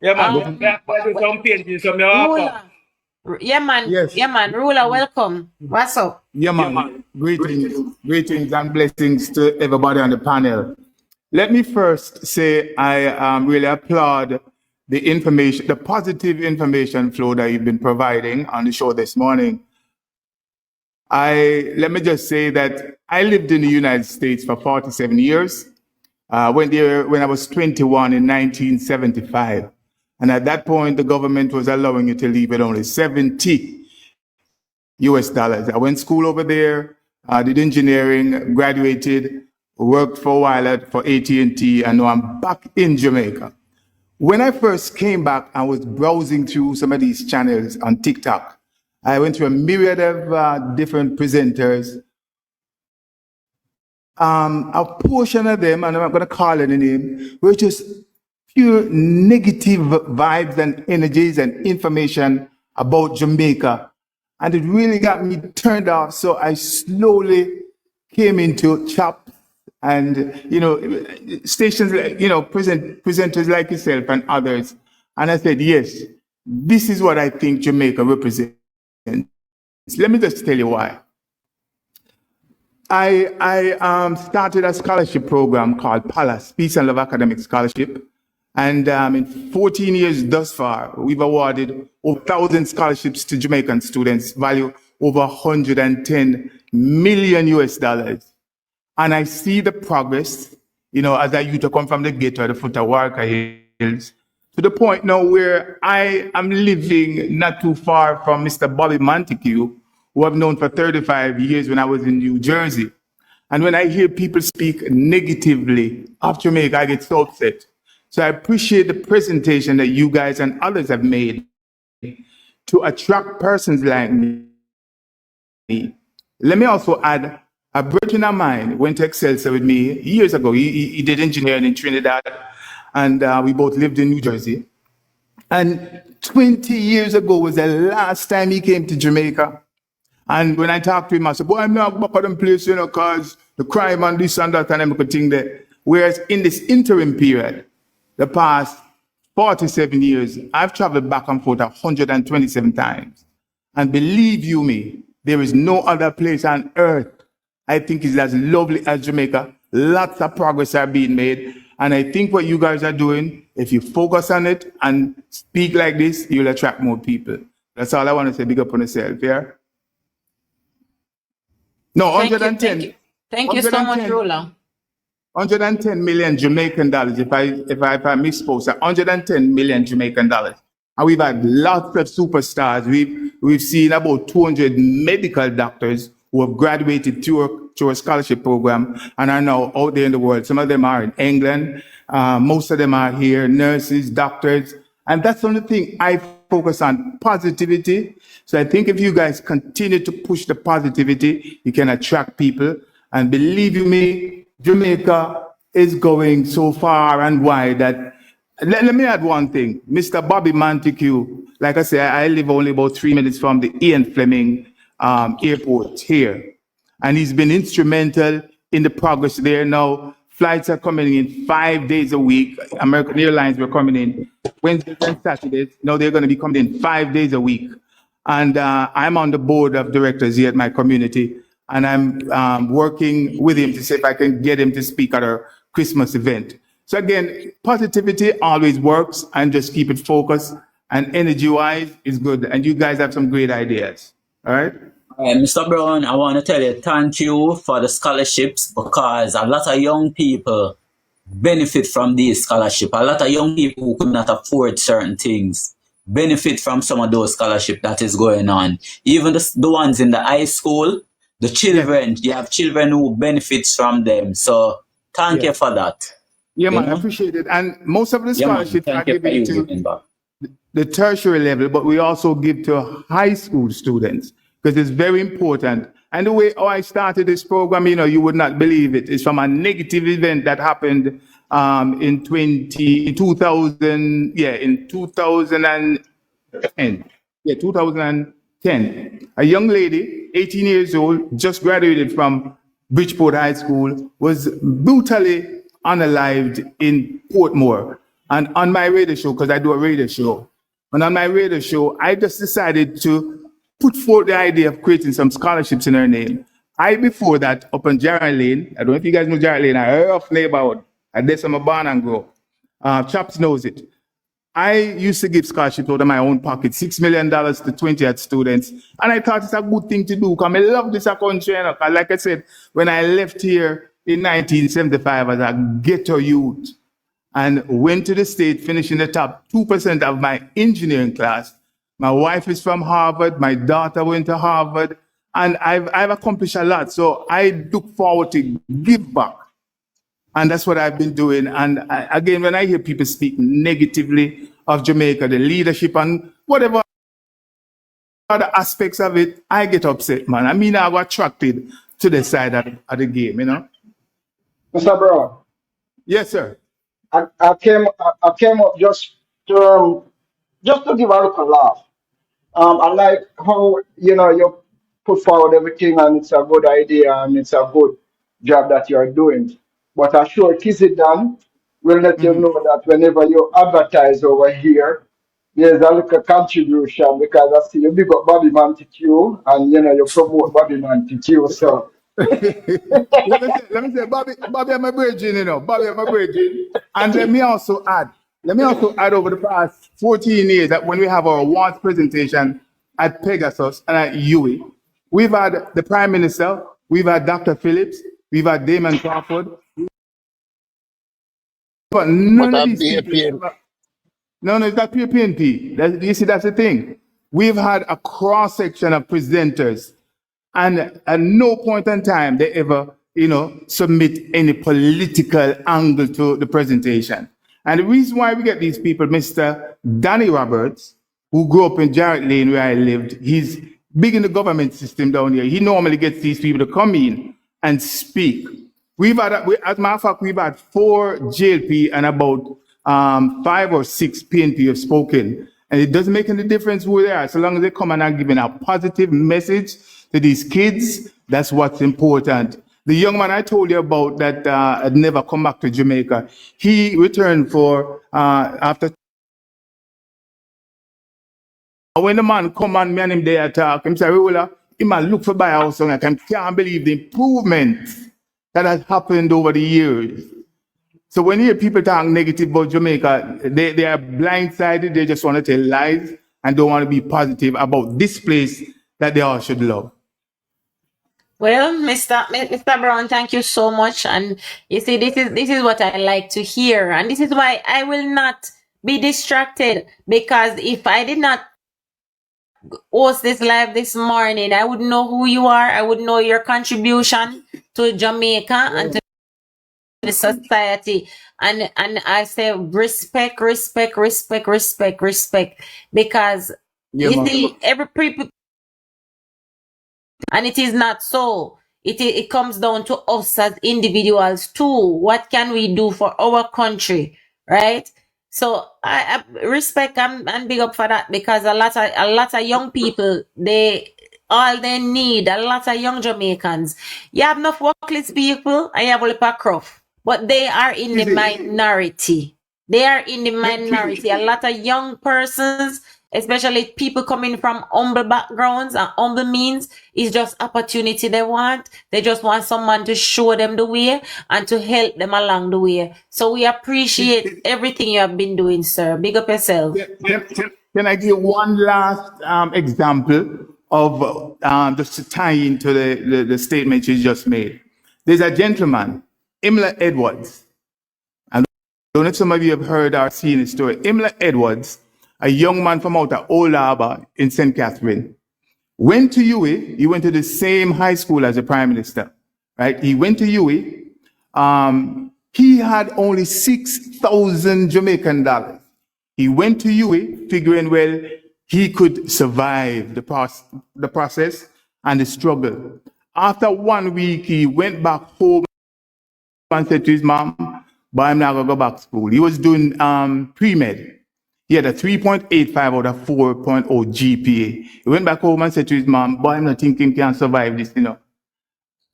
Yeah, man. Some painting, some Ruler. Yeah, man. Yes. Yeah, man. Ruler, welcome. What's up? Yeah, man. Greetings and blessings to everybody on the panel. Let me first say I really applaud the information, the positive information flow that you've been providing on the show this morning. Let me just say that I lived in the United States for 47 years. Went there when I was 21 in 1975. And at that point, the government was allowing you to leave with only 70 US dollars. I went to school over there, did engineering, graduated, worked for a while for AT&T, and now I'm back in Jamaica. When I first came back, I was browsing through some of these channels on TikTok. I went through a myriad of different presenters. A portion of them, and I'm not going to call any name, were just pure negative vibes and energies and information about Jamaica. And it really got me turned off. So I slowly came into CHOP and, stations, presenters like yourself and others. And I said, yes, this is what I think Jamaica represents. Let me just tell you why. I started a scholarship program called PALAS, Peace and Love Academic Scholarship. And in 14 years thus far, we've awarded over 1,000 scholarships to Jamaican students, value over 110 million US dollars. And I see the progress, as I used to come from the ghetto at the foot of Warka Hills, to the point now where I am living not too far from Mr. Bobby Montague, who I've known for 35 years when I was in New Jersey. And when I hear people speak negatively of Jamaica, I get so upset. So I appreciate the presentation that you guys and others have made to attract persons like me. Let me also add, a brethren of mine went to Excelsior with me years ago. He did engineering in Trinidad, and we both lived in New Jersey. And 20 years ago was the last time he came to Jamaica. And when I talked to him, I said, boy, I'm not back at them place, because the crime and this and that and everything there. Whereas in this interim period, the past 47 years, I've traveled back and forth 127 times. And believe you me, there is no other place on earth I think is as lovely as Jamaica. Lots of progress are being made. And I think what you guys are doing, if you focus on it and speak like this, you'll attract more people. That's all I want to say. Big up on yourself, yeah? No, 110. Thank you so much, Ruler. 110 million Jamaican dollars, if I misspoke, 110 million Jamaican dollars. And we've had lots of superstars. We've seen about 200 medical doctors who have graduated through a scholarship program and are now out there in the world. Some of them are in England. Most of them are here, nurses, doctors. And that's the only thing I focus on, positivity. So I think if you guys continue to push the positivity, you can attract people. And believe you me, Jamaica is going so far and wide that, let me add one thing. Mr. Bobby Montague, like I say, I live only about 3 minutes from the Ian Fleming airport here. And he's been instrumental in the progress there. Now, flights are coming in 5 days a week. American Airlines were coming in Wednesdays and Saturdays. Now they're going to be coming in 5 days a week. And I'm on the board of directors here at my community. And I'm working with him to see if I can get him to speak at our Christmas event. So again, positivity always works, and just keep it focused, and energy-wise is good. And you guys have some great ideas, all right? Mr. Brown, I want to tell you thank you for the scholarships, because a lot of young people benefit from these scholarships. A lot of young people who could not afford certain things benefit from some of those scholarships that is going on. Even the ones in the high school, the children, you have children who benefits from them. So thank you for that. Yeah, man, I appreciate it. And most of the scholarships are given to the tertiary level, but we also give to high school students because it's very important. And the way I started this program, you would not believe it. It's from a negative event that happened in 2010. Yeah, 2010. A young lady, 18 years old, just graduated from Bridgeport High School, was brutally unalived in Portmore. And on my radio show, because I do a radio show, and on my radio show, I just decided to put forth the idea of creating some scholarships in her name. Before that, up on Jarrett Lane, I don't know if you guys know Jarrett Lane, a rough neighborhood. I did some born and grow. Chaps knows it. I used to give scholarships out of my own pocket, $6 million to 20 students. And I thought it's a good thing to do because I love this country. You know? Like I said, when I left here in 1975 as a ghetto youth and went to the state, finishing the top 2% of my engineering class. My wife is from Harvard. My daughter went to Harvard. And I've accomplished a lot. So I look forward to give back. And that's what I've been doing. And again, when I hear people speak negatively of Jamaica, the leadership and whatever other aspects of it, I get upset, man. I mean, I got attracted to the side of the game, you know? Mr. Brown, Yes, sir. I came up just to give a little laugh. I like how you put forward everything, and it's a good idea, and it's a good job that you're doing. But I'm sure Kizzy Dan will let you know that whenever you advertise over here, there's a little contribution because I see you big up Bobby Man TQ, and you promote Bobby Man TQ. So let me say, Bobby, I'm a virgin, you know. Bobby, I'm a virgin. And let me also add over the past 14 years that when we have our awards presentation at Pegasus and at UWI, we've had the Prime Minister, we've had Dr. Phillips, we've had Damon Crawford, but none of these people. No, it's not pure PNP. You see, that's the thing. We've had a cross section of presenters, and at no point in time they ever, submit any political angle to the presentation. And the reason why we get these people, Mr. Danny Roberts, who grew up in Jarrett Lane where I lived, he's big in the government system down here. He normally gets these people to come in and speak. As a matter of fact, we've had 4 JLP and about 5 or 6 PNP have spoken. And it doesn't make any difference who they are. So long as they come and are giving a positive message to these kids, that's what's important. The young man I told you about that had never come back to Jamaica, he returned for after. When the man come and me and him there talk, him say, "Rula, he man look for buy a house, and I can't believe the improvement that has happened over the years." So when you hear people talk negative about Jamaica, they are blindsided. They just want to tell lies and don't want to be positive about this place that they all should love. Well, Mr. Brown, thank you so much. And you see, this is what I like to hear. And this is why I will not be distracted, because if I did not host this live this morning, I would know who you are. I would know your contribution to Jamaica and to the society. And I say respect, because you see, every people. And it is not so. It comes down to us as individuals too. What can we do for our country, right? So I respect and big up for that, because a lot of young people, all they need, a lot of young Jamaicans. You have enough workless people and you have a lot of cruff, but they are in the minority. They are in the minority. A lot of young persons, especially people coming from humble backgrounds and humble means, is just opportunity they want. They just want someone to show them the way and to help them along the way. So we appreciate everything you have been doing, sir. Big up yourself. Can I give one last example of just to tie into the statement you just made? There's a gentleman, Imla Edwards. I don't know if some of you have heard or seen his story. Imla Edwards, a young man from out of Old Harbour in St. Catherine, went to UWI. He went to the same high school as the Prime Minister, right? He went to UWI. He had only 6,000 Jamaican dollars. He went to UWI figuring, well, he could survive the process and the struggle. After 1 week, he went back home and said to his mom, "Boy, I'm not going to go back to school." He was doing pre-med. He had a 3.85 out of 4.0 GPA. He went back home and said to his mom, "Boy, I'm not thinking he can survive this,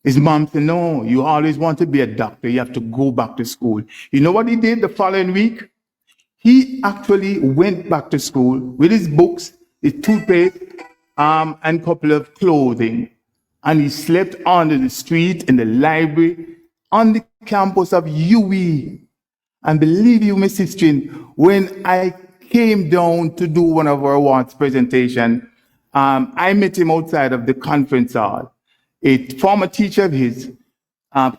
His mom said, "No, you always want to be a doctor. You have to go back to school." You know what he did the following week? He actually went back to school with his books, his toothpaste, and a couple of clothing. And he slept on the street, in the library, on the campus of UE. And believe you me, sister, when I came down to do one of our awards presentation, I met him outside of the conference hall. A former teacher of his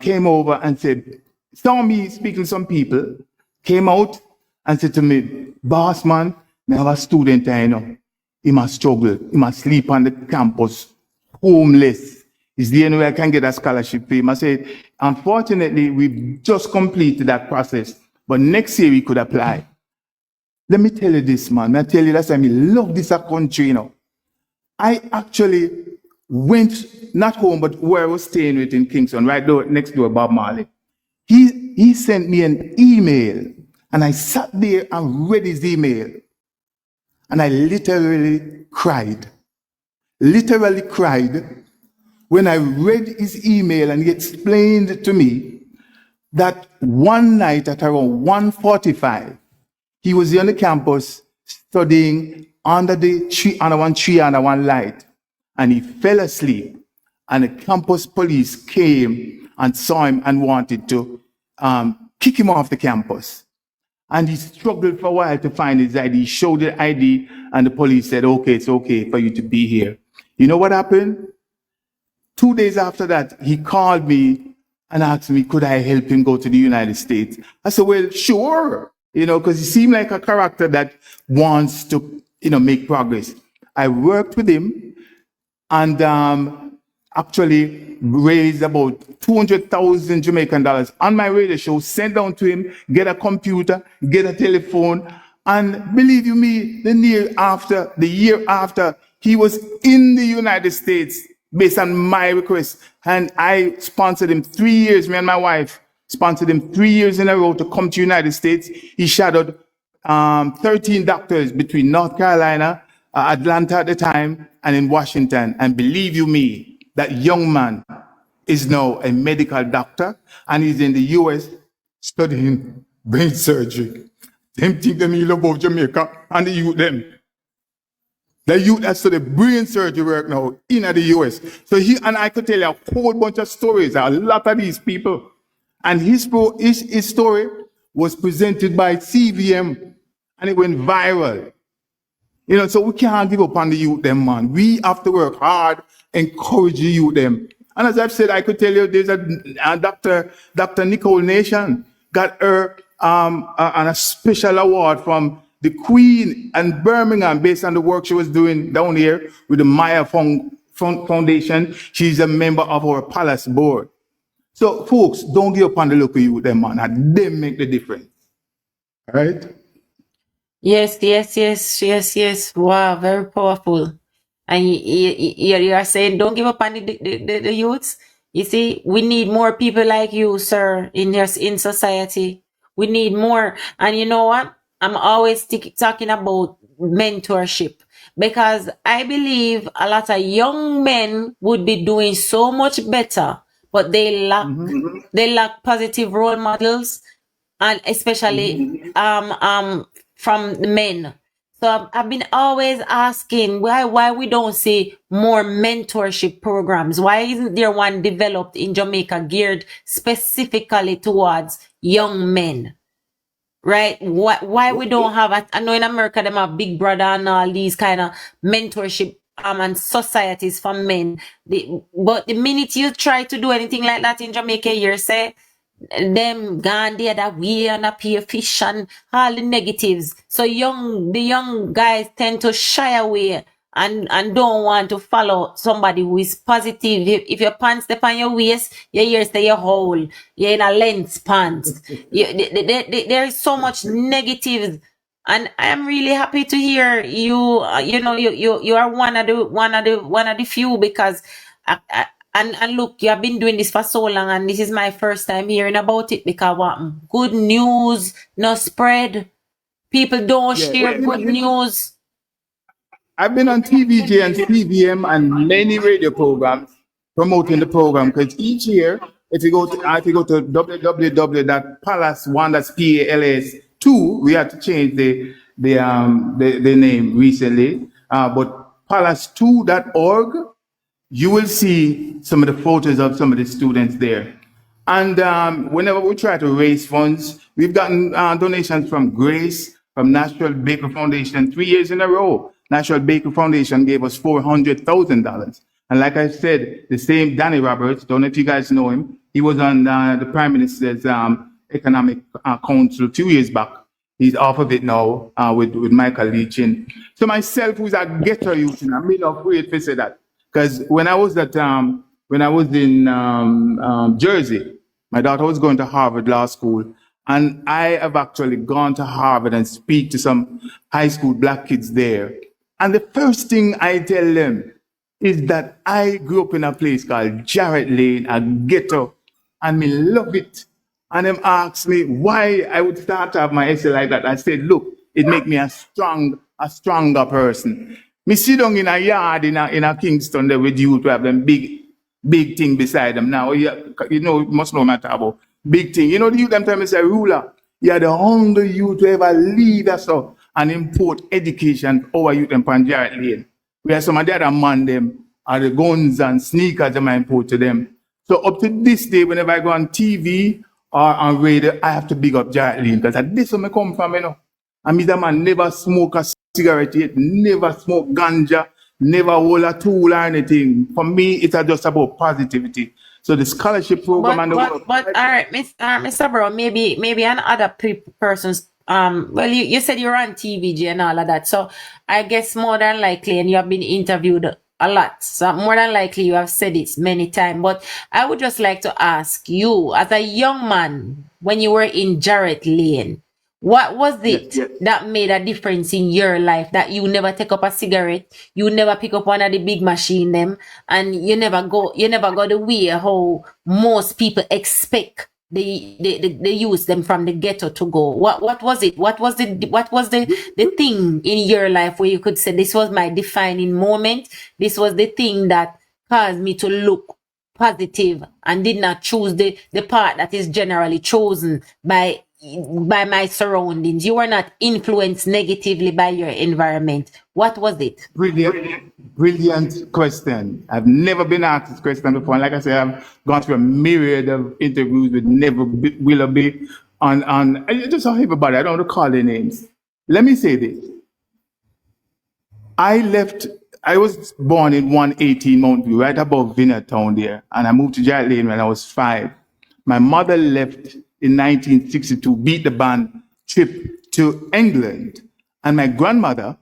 came over and said, saw me speaking to some people, came out and said to me, boss man, I have a student I know. He must struggle. He must sleep on the campus, homeless. Is the only way I can get a scholarship for him? I said, unfortunately, we've just completed that process, but next year we could apply. Let me tell you this, man. I tell you that's why I love this country, you know. I actually went, not home, but where I was staying with in Kingston, right door, next door, Bob Marley. He sent me an email, and I sat there and read his email, and I literally cried. Literally cried when I read his email and he explained to me that one night at around 1:45, he was on the campus studying under one tree under one light, and he fell asleep, and the campus police came and saw him and wanted to kick him off the campus. And he struggled for a while to find his ID. He showed the ID, and the police said, okay, it's okay for you to be here. You know what happened? 2 days after that, he called me and asked me, could I help him go to the United States? I said, well, sure, because he seemed like a character that wants to, make progress. I worked with him and actually raised about 200,000 Jamaican dollars on my radio show, sent down to him, get a computer, get a telephone. And believe you me, the year after, he was in the United States based on my request. And I sponsored him 3 years, me and my wife sponsored him 3 years in a row to come to the United States. He shadowed 13 doctors between North Carolina, Atlanta at the time, and in Washington. And believe you me, that young man is now a medical doctor, and he's in the US studying brain surgery. Them think them heal about Jamaica and the youth them. The youth that study brain surgery work now in the US. So I could tell you a whole bunch of stories, a lot of these people. And his story was presented by CVM, and it went viral. So we can't give up on the youth them, man. We have to work hard, encourage the youth them. And as I've said, I could tell you there's a Dr. Nicole Nation got her a special award from the Queen in Birmingham based on the work she was doing down here with the Maya Foundation. She's a member of our Palace board. So folks, don't give up on the local youth them, man. And they make the difference. All right? Yes. Wow, very powerful. And you are saying, don't give up on the youths. You see, we need more people like you, sir, in society. We need more. And you know what? I'm always talking about mentorship, because I believe a lot of young men would be doing so much better, but they lack positive role models, and especially from the men. So I've been always asking why we don't see more mentorship programs. Why isn't there one developed in Jamaica geared specifically towards young men? Right? Why we don't have I know in America them have Big Brother and all these kind of mentorship and societies for men. But the minute you try to do anything like that in Jamaica, you say them gone there that way and appear fish and all the negatives. So the young guys tend to shy away and don't want to follow somebody who is positive. If your pants step on your waist, your ears stay your hole. You're in a lens pants. There is so much negative, and I am really happy to hear you. You are one of the few, because and look, you have been doing this for so long, and this is my first time hearing about it, because good news no spread. People don't share good news. I've been on TVJ and CVM and many radio programs promoting the program, because each year, if you go to www.palace1 2, we had to change the name recently. But palace2.org, you will see some of the photos of some of the students there. And whenever we try to raise funds, we've gotten donations from Grace, from National Baker Foundation 3 years in a row. National Baker Foundation gave us $400,000. And like I said, the same Danny Roberts, don't know if you guys know him, he was on the Prime Minister's Economic Council 2 years back. He's off of it now with Michael Leachin. So myself, who's a ghetto youth, and I'm really afraid to say that. Because when I was in Jersey, my daughter was going to Harvard Law School, and I have actually gone to Harvard and speak to some high school black kids there. And the first thing I tell them is that I grew up in a place called Jarrett Lane, a ghetto, and me love it. And them asked me why I would start to have my essay like that. I said, look, it make me a stronger person. Me sit down in a yard in a Kingston there with you to have them big thing beside them. Now, you know, you must know what I'm talking about. Big thing. You know, the youth them tell me say, ruler, you're the only youth to ever lead us up and import education over youth in Jarrett Lane. Where some of the other man them are the guns and sneakers them I import to them. So up to this day, whenever I go on TV or on radio, I have to big up Jarrett Lane because this is where I come from, you know. And me the man never smoke a cigarette yet, never smoke ganja, never hold a tool or anything. For me, it's just about positivity. So the scholarship program and the work. But all right, Mr. Brown, maybe another persons. Well, you said you're on TVG and all of that. So I guess more than likely, and you have been interviewed a lot. So more than likely, you have said it many times. But I would just like to ask you, as a young man, when you were in Jarrett Lane, what was it that made a difference in your life, that you never take up a cigarette, you never pick up one of the big machine them, and you never go the way how most people expect they use them from the ghetto to go? What was it? What was the thing in your life where you could say this was my defining moment? This was the thing that caused me to look positive and did not choose the path that is generally chosen by my surroundings. You were not influenced negatively by your environment. What was it? Brilliant question. I've never been asked this question before. And like I said, I've gone through a myriad of interviews with Willoughby on I just saw everybody. I don't want to call their names. Let me say this. I was born in 118 Mount View, right above Vineyard Town there. And I moved to Jarrett Lane when I was 5. My mother left in 1962, beat the band trip to England. And my grandmother,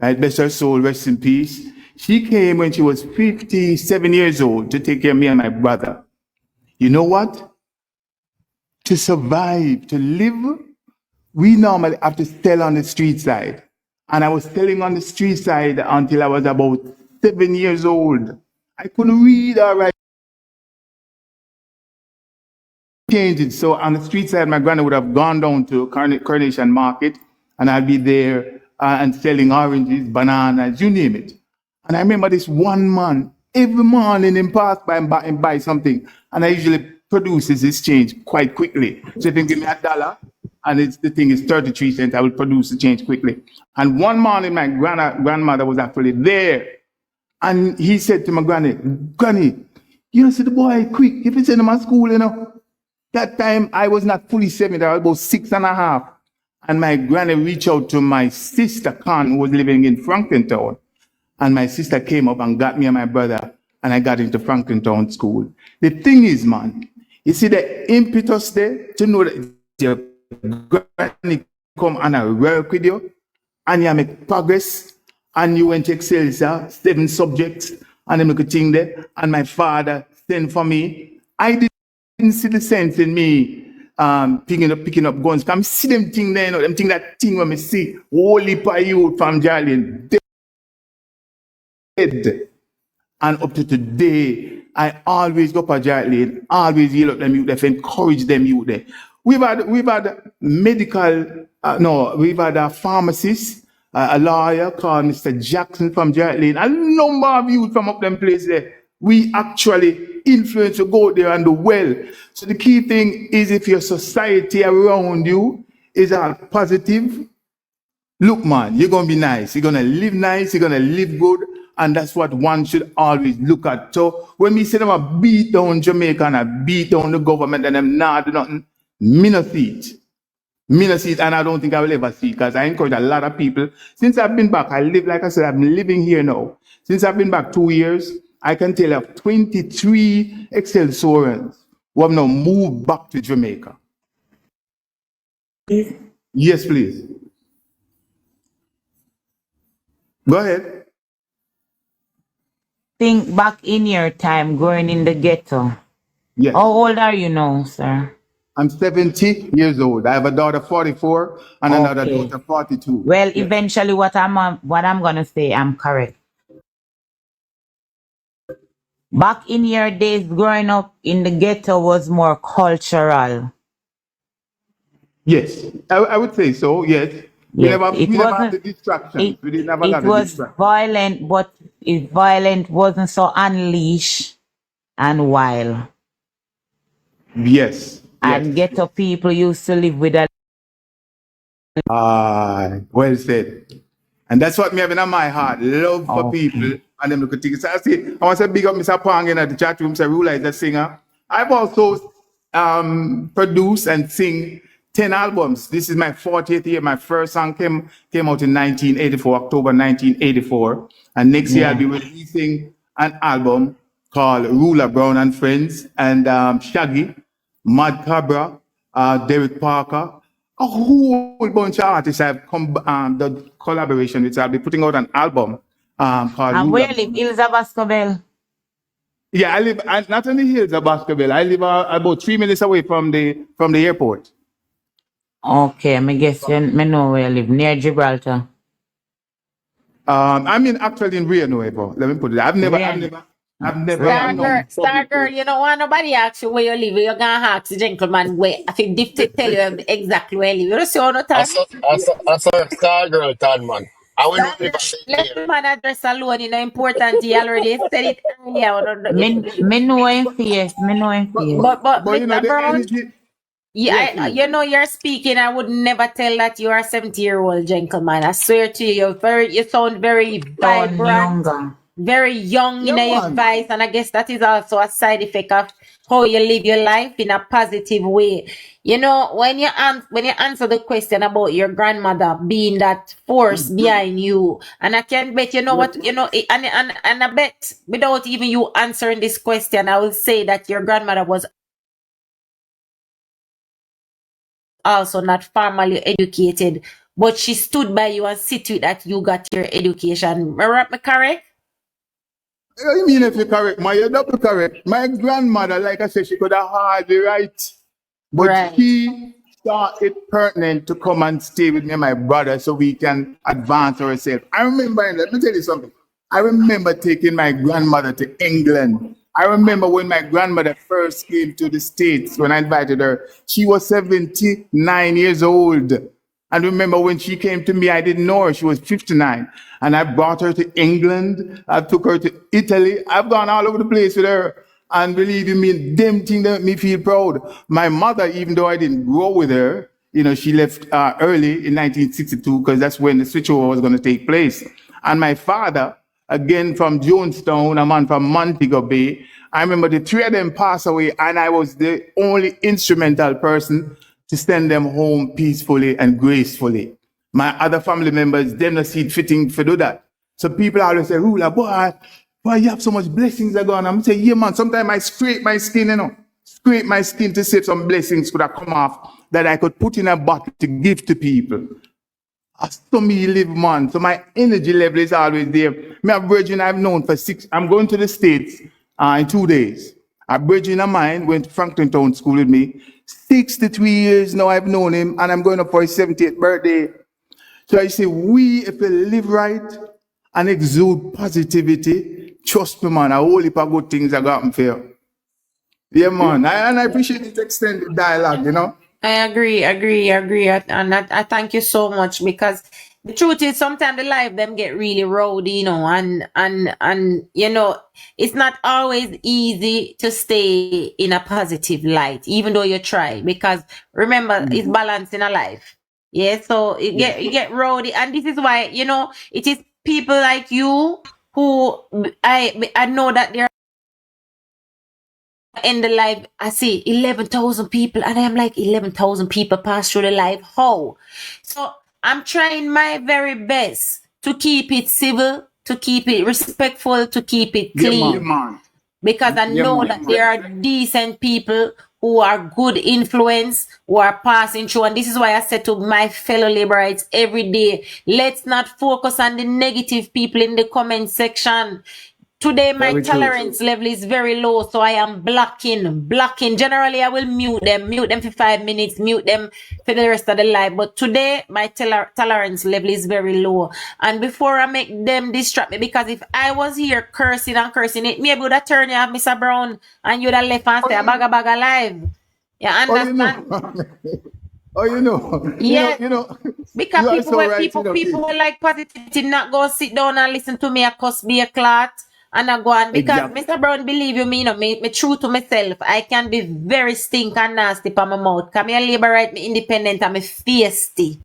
right, bless her soul, rest in peace, she came when she was 57 years old to take care of me and my brother. You know what? To survive, to live, we normally have to stay on the street side. And I was staying on the street side until I was about 7 years old. I couldn't read or write. Changed it. So on the street side, my granny would have gone down to Coronation Market, and I'd be there and selling oranges, bananas, you name it. And I remember this one man, every morning he passed by and buy something, and I usually produces this change quite quickly. So if he give me $1, and the thing is 33 cents, I will produce the change quickly. And one morning, my grandmother was actually there, and he said to my Granny, you know, see the boy quick, if you send him to school, you know. That time, I was not fully 7, I was about 6.5. And my granny reached out to my sister, Con, who was living in Franklin Town. And my sister came up and got me and my brother, and I got into Franklin Town School. The thing is, man, you see the impetus there to know that your granny come and work with you, and you make progress, and you went to excel, 7 subjects, and them little thing there, and my father sent for me. I didn't see the sense in me picking up guns. Come see them thing there, you know, them thing when me see holy by you from Jarlin dead. And up to today, I always go for Jarlin, always yell at them youth there, encourage them youth there. We've had medical, we've had a pharmacist, a lawyer called Mr. Jackson from Jarlin, a number of youth from up them place there. We actually influence to go there and do well. So the key thing is if your society around you is all positive. Look, man, you're going to be nice. You're going to live nice. You're going to live good. And that's what one should always look at. So when we say them a beat down Jamaica and a beat down the government and them not do nothing, me no see it. Me no see it, and I don't think I will ever see it, because I encourage a lot of people. Since I've been back, like I said, I've been living here now. Since I've been back 2 years, I can tell you of 23 Excelsiorans who have now moved back to Jamaica. Yes, please. Go ahead. Think back in your time growing in the ghetto. Yes. How old are you now, sir? I'm 70 years old. I have a daughter 44 and another Okay. daughter 42. Well, Yes. eventually what I'm gonna say, I'm correct. Back in your days growing up in the ghetto was more cultural. Yes, I would say so. Yes, we Yes, never it have the wasn't. distractions. We didn't never It got the was distractions. violent, but it violent wasn't so unleashed and wild. Yes, And yes. ghetto people used to live with a Well said. And that's what me have in my heart. Love for Okay. people and them look at things. So I say, I want to big up Mr. Pang in the chat room, say Rula is a singer. I've also produced and sing 10 albums. This is my 40th year. My first song came out in 1984, October 1984. And next year I'll be releasing an album called Ruler Brown and Friends, and Shaggy, Mad Cabra, Derek Parker, a whole bunch of artists have come the collaboration with. I'll be putting out an album called And Ruler. where live Ilza Bascobel? Yeah, I live not on the hills of Baskerville. I live about 3 minutes away from the airport. Okay, I guess me know where you live, near Gibraltar. I'm actually in Rio Nuevo. Let me put it. I've never. I'm Star girl, you don't want nobody ask you where you live. You're gonna ask the gentleman where. I think to tell you exactly where you live. You don't see all the time. I saw Star Girl, Todd, man. I will not live Let the man address alone, you know, important. He already said it earlier. Me know him face, me know him face. But you know Mr. the Brown, energy. yeah, you know, you're speaking. I would never tell that you are a 70-year-old gentleman. I swear to you, you sound very Sound vibrant, younger. very young in your man. voice, and I guess that is also a side effect of how you live your life in a positive way. You know, when you answer the question about your grandmother being that force behind you, and I can bet you know what you know, and I bet without even you answering this question, I will say that your grandmother was also not formally educated, but she stood by you and sit with that you got your education. Am I correct? You mean if you're correct, you're double correct. My grandmother, like I said, she could have hardly write, but Right. she thought it pertinent to come and stay with me and my brother so we can advance ourselves. I remember, let me tell you something. I remember taking my grandmother to England. I remember when my grandmother first came to the States, when I invited her, she was 79 years old. And remember when she came to me, I didn't know her. She was 59. And I brought her to England. I took her to Italy. I've gone all over the place with her. And believe you me, them things that make me feel proud. My mother, even though I didn't grow with her, you know, she left early in 1962 because that's when the switchover was going to take place. And my father, again from Jonestown, a man from Montego Bay, I remember the three of them passed away, and I was the only instrumental person to send them home peacefully and gracefully. My other family members, them not see it fitting to do that. So people always say, Ruler, boy, you have so much blessings that go on. I'm saying, yeah, man, sometimes I scrape my skin, you know, scrape my skin to see if some blessings could have come off that I could put in a bottle to give to people. So me live, man. So my energy level is always there. Me a virgin I've known for 6. I'm going to the States in 2 days. A virgin of mine went to Franklin Town School with me. 63 years now I've known him, and I'm going up for his 70th birthday. So I say, if we live right and exude positivity, trust me, man, a whole heap of good things are going to for you. Yeah, man. And I appreciate this extended dialogue, you know. I agree. And I thank you so much, because the truth is sometimes the life them get really rowdy, you know, and you know, it's not always easy to stay in a positive light, even though you try, because remember, it's balance in a life. Yeah, so it get rowdy, and this is why, you know, it is people like you who I know that they're in the live. I see 11,000 people, and I'm like, 11,000 people pass through the live. How? So I'm trying my very best to keep it civil, to keep it respectful, to keep it Yeah, clean. man. Because I Yeah, know man. that there are decent people who are good influence, who are passing through. And this is why I said to my fellow Liberites every day, let's not focus on the negative people in the comment section. Today, my Very true. tolerance level is very low, so I am blocking. Generally, I will mute them for 5 minutes, mute them for the rest of the live. But today, my tolerance level is very low. And before I make them distract me, because if I was here cursing and cursing, it maybe would have turned you off, Mr. Brown, and you'd have left and say, baga live. You Oh, you understand? know. Oh, you know. Yeah. You know. Because You are people so were right. people who like positivity not go sit down and listen to me a cuss be a clot and I go on. Because Exactly. Mr. Brown, believe you me, you know, me true to myself. I can be very stink and nasty for my mouth. Come here, liberate me independent and me feisty.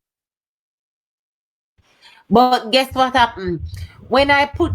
But guess what happened? When I put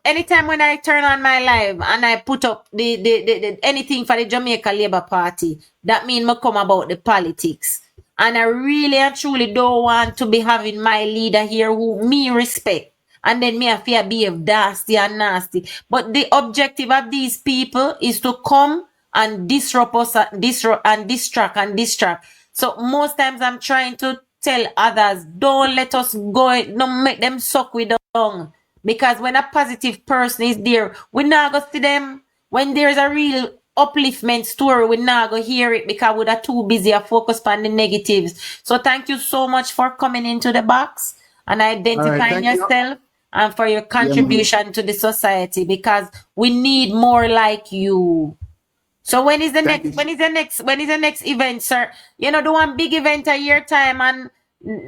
anytime when I turn on my live and I put up the anything for the Jamaica Labour Party, that mean me come about the politics. And I really and truly don't want to be having my leader here who me respect. And then me have to behave nasty and nasty. But the objective of these people is to come and disrupt us, distract. So most times I'm trying to tell others, don't let us go, don't make them suck with down. Because when a positive person is there, we not go see them. When there's a real upliftment story, we not go hear it because we're too busy to focus on the negatives. So thank you so much for coming into the box and identifying thank you. yourself and for your Yeah, man. contribution to the society, because we need more like you. So when is the Thank next? you. When is the next event, sir? You know, the one big event a year time, and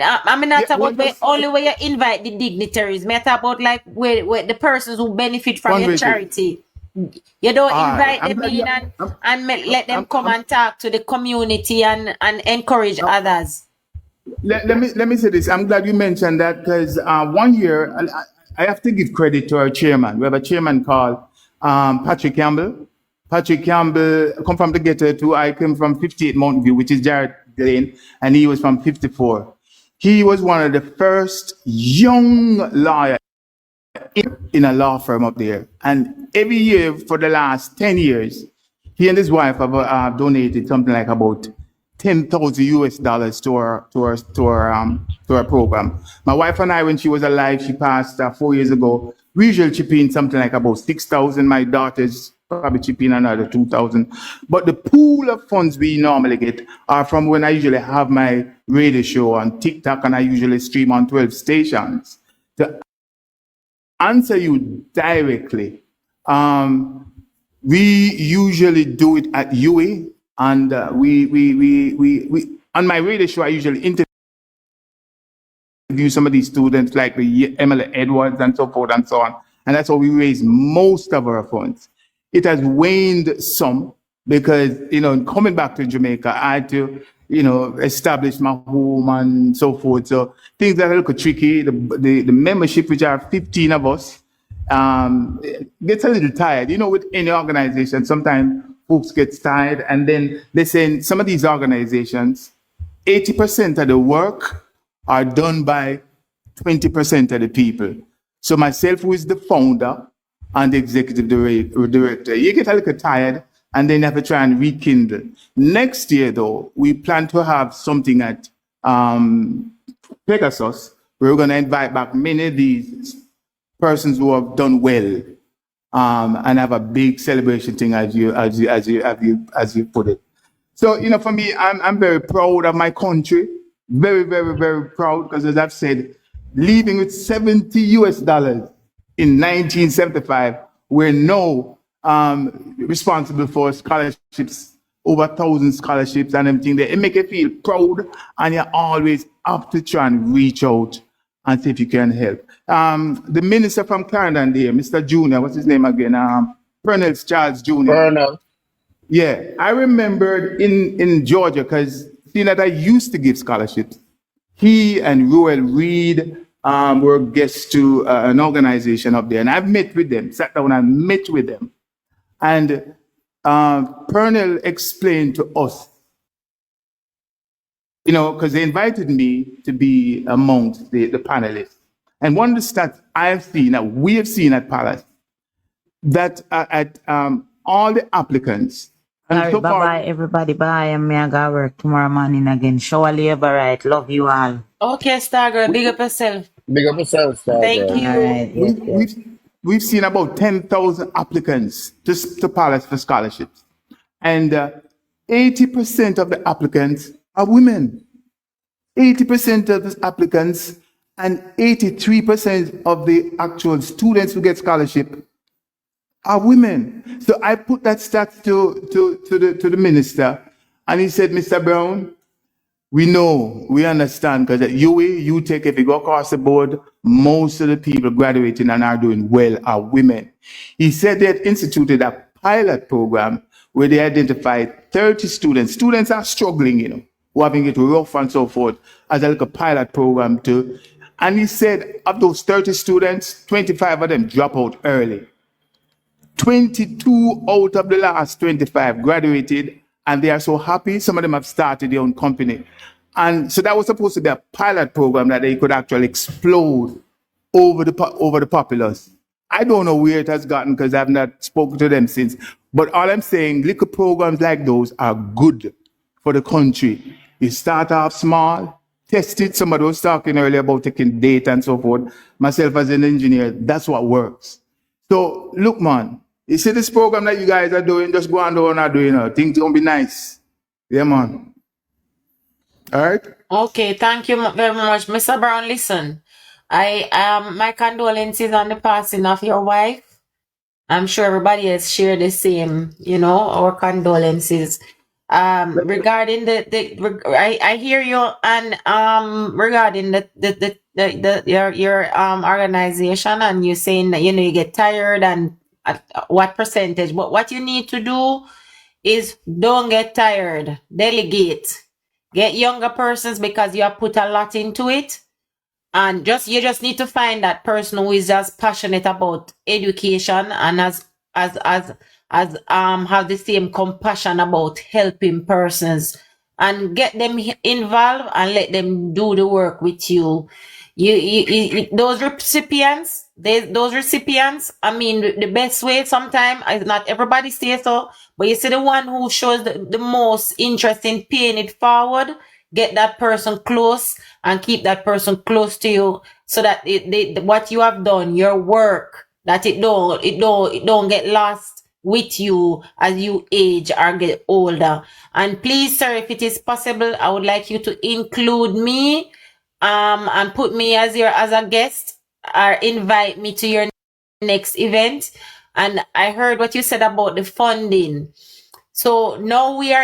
I mean not Yeah, about where only where you invite the dignitaries. Me talk about like where the persons who benefit from your fundraising. charity. You don't All right. invite I'm them glad in you. let them come and talk to the community and encourage others. Let me say this. I'm glad you mentioned that because 1 year I have to give credit to our chairman. We have a chairman called Patrick Campbell. Patrick Campbell come from the ghetto too. I came from 58 Mountain View, which is Jared Lane, and he was from 54. He was one of the first young lawyers in a law firm up there. And every year for the last 10 years, he and his wife have donated something like about 10,000 US dollars to our program. My wife and I, when she was alive, she passed 4 years ago. We usually chip in something like about 6,000. My daughters probably chip in another 2,000. But the pool of funds we normally get are from when I usually have my radio show on TikTok, and I usually stream on 12 stations. To answer you directly, we usually do it at UA, and we on my radio show I usually interview some of these students like the Emily Edwards and so forth and so on, and that's how we raise most of our funds. It has waned some because coming back to Jamaica, I had to establish my home and so forth. So things are a little tricky. The membership, which are 15 of us, gets a little tired. With any organization, sometimes folks get tired, and then they say in some of these organizations, 80% of the work are done by 20% of the people. So myself, who is the founder and the executive director, you get a little tired, and then you have to try and rekindle. Next year, though, we plan to have something at Pegasus. We're going to invite back many of these persons who have done well, and have a big celebration thing, as you put it. So for me, I'm very proud of my country, very, very, very proud, because as I've said, leaving with 70 US dollars in 1975, we're now responsible for scholarships, over 1,000 scholarships and everything there. It makes you feel proud, and you always have to try and reach out and see if you can help. The minister from Clarendon there, Mr. Junior, what's his name again? Pernell Charles Jr. Colonel. Yeah, I remembered in Georgia, because being that I used to give scholarships, he and Roel Reed were guests to an organization up there. And I've met with them, sat down and met with them. And Pernell explained to us, you know, because they invited me to be amongst the panelists. And one of the stats I've seen, that we have seen at Palace, that at all the applicants, and Sorry, so far, bye-bye, everybody. Bye. I'm going to work tomorrow morning again. Shower labor, right? Love you all. Okay, Stargirl, big up yourself. Big up yourself, Thank Stargirl. All you. right. Yes, yes. we've seen about 10,000 applicants to Palace for scholarships. And 80% of the applicants are women. 80% of the applicants and 83% of the actual students who get scholarship are women. So I put that stat to the minister, and he said, Mr. Brown, we know, we understand, because at UWI, UTech, if you go across the board, most of the people graduating and are doing well are women. He said they had instituted a pilot program where they identified 30 students. Students are struggling, you know, who are having it rough and so forth, as a little pilot program too. And he said of those 30 students, 25 of them drop out early. 22 out of the last 25 graduated, and they are so happy. Some of them have started their own company. And so that was supposed to be a pilot program that they could actually explode over the populace. I don't know where it has gotten because I've not spoken to them since. But all I'm saying, little programs like those are good for the country. You start off small, test it. Somebody was talking earlier about taking data and so forth. Myself as an engineer, that's what works. So look, man, you see this program that you guys are doing, just go on down and doing it. Things gonna be nice. Yeah, man. All right? Okay, thank you very much. Mr. Brown, listen. My condolences on the passing of your wife. I'm sure everybody else share the same, you know, our condolences. Regarding I hear you, and regarding your organization, and you saying that, you know, you get tired and what percentage, but what you need to do is don't get tired, delegate, get younger persons, because you have put a lot into it. And you just need to find that person who is as passionate about education and has the same compassion about helping persons, and get them involved and let them do the work with you. Those recipients, I mean, the best way sometimes is not everybody say so, but you see the one who shows the most interest in paying it forward, get that person close and keep that person close to you, so that what you have done, your work, that it don't get lost with you as you age or get older. And please, sir, if it is possible, I would like you to include me and put me as a guest, or invite me to your next event. And I heard what you said about the funding. So now we are